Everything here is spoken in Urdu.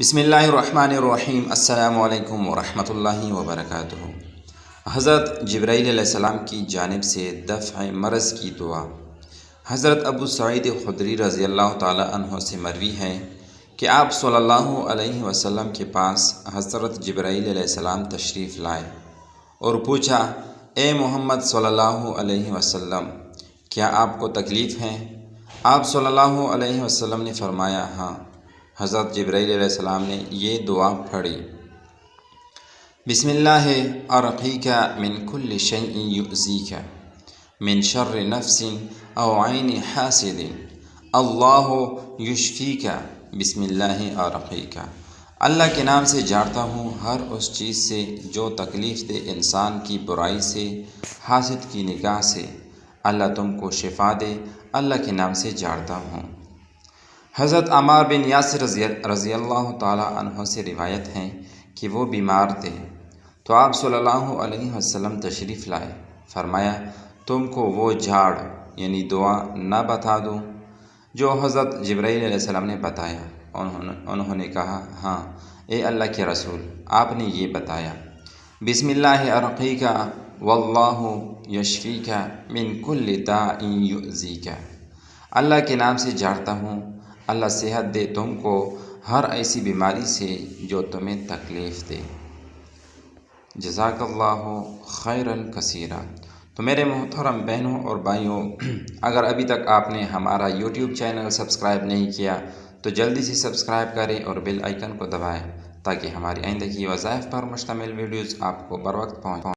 بسم اللہ الرحمن الرحیم۔ السلام علیکم ورحمۃ اللہ وبرکاتہ۔ حضرت جبرائیل علیہ السلام کی جانب سے دفع مرض کی دعا۔ حضرت ابو سعید خدری رضی اللہ تعالی عنہ سے مروی ہے کہ آپ صلی اللہ علیہ وسلم کے پاس حضرت جبرائیل علیہ السلام تشریف لائے اور پوچھا، اے محمد صلی اللہ علیہ وسلم، کیا آپ کو تکلیف ہے؟ آپ صلی اللہ علیہ وسلم نے فرمایا، ہاں۔ حضرت جبرائیل علیہ السلام نے یہ دعا پڑھی، بسم اللہ ارقیک من کل شیء یؤذیک من شر نفس او عین حاسد اللہ یشفیک بسم اللہ ارقیک۔ اللہ کے نام سے جھاڑتا ہوں ہر اس چیز سے جو تکلیف دے انسان کی برائی سے، حاسد کی نگاہ سے۔ اللہ تم کو شفا دے، اللہ کے نام سے جھاڑتا ہوں۔ حضرت عمار بن یاسر رضی اللہ تعالی عنہ سے روایت ہے کہ وہ بیمار تھے تو آپ صلی اللہ علیہ وسلم تشریف لائے۔ فرمایا، تم کو وہ جھاڑ یعنی دعا نہ بتا دوں جو حضرت جبرائیل علیہ السلام نے بتایا؟ انہوں نے کہا، ہاں اے اللہ کے رسول، آپ نے یہ بتایا، بسم اللہ ارقیک واللہ یشفیک من کل داء یؤذیک۔ اللہ کے نام سے جھاڑتا ہوں، اللہ صحت دے تم کو ہر ایسی بیماری سے جو تمہیں تکلیف دے۔ جزاک اللہ خیراً کثیرا۔ تو میرے محترم بہنوں اور بھائیوں، اگر ابھی تک آپ نے ہمارا یوٹیوب چینل سبسکرائب نہیں کیا تو جلدی سے سبسکرائب کریں اور بیل آئیکن کو دبائیں تاکہ ہماری آئندہ کی وظائف پر مشتمل ویڈیوز آپ کو بر وقت پہنچیں۔